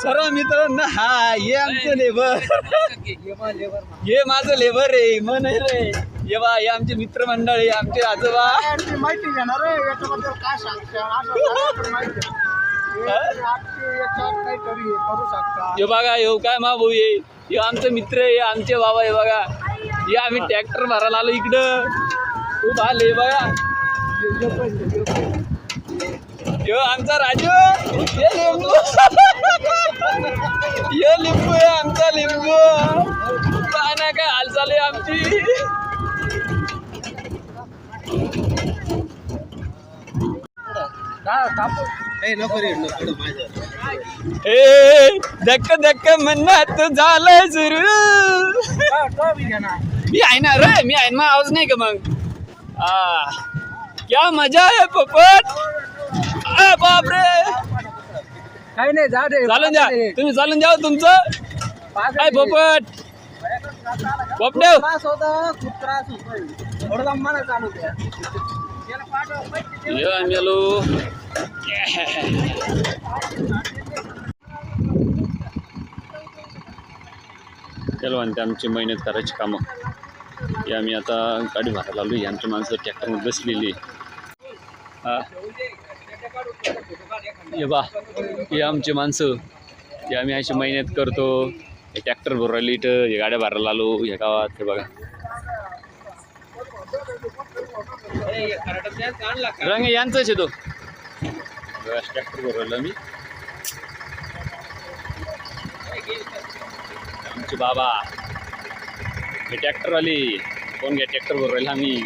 सर्व मित्रांनो, हा हे आमचं लेबर, हे माझं लेबर आहे. मन आहे रे. हे बा, हे आमचे मित्रमंडळ आहे, आमचे आजोबा. माहिती घेणार रे याच्याबद्दल काय सांगते. करू शकता. हे बघा, हे काय मा भाऊ आहे, हे आमचे मित्र आहे, आमचे बाबा. हे बघा, हे आम्ही ट्रॅक्टर भरायला आलो इकडं. खूप आले बघा. यो आमचा राजू, हे लिंबू, हे लिंबू आहे आमचा लिंबू. काय ना काय हालचाल आहे आमची. धक्क धक्क म्हणत झालंय सुरू. मी आहे ना रे, मी आहे ना. आवाज नाही का मग? क्या मजा आहे पोपट. बापरे, काही नाही, जा रे. चालून द्या तुम्ही, चालून द्या तुमचं. काय पोपट, पोपटेव त्रास होता, खूप त्रास होतोय. थोडं मला चालू द्या. आलो. चलो, आणि आमची मेहनत करायची कामं. हे आम्ही आता गाडी भरायला आलो. ही आमची माणसं ट्रॅक्टरमध्ये बसलेली. हा, हे बा, हे आमची माणसं. हे आम्ही अशी मेहनत करतो. हे ट्रॅक्टर भरायला इथं, हे गाड्या भरायला आलो ह्या गावात. हे बघा, रंग यांचाच आहे तो. ट्रॅक्टर भरवलं मी. आमचे बाबा हे ट्रॅक्टरवाली. कोण घ्या ट्रॅक्टर भरवलं आम्ही.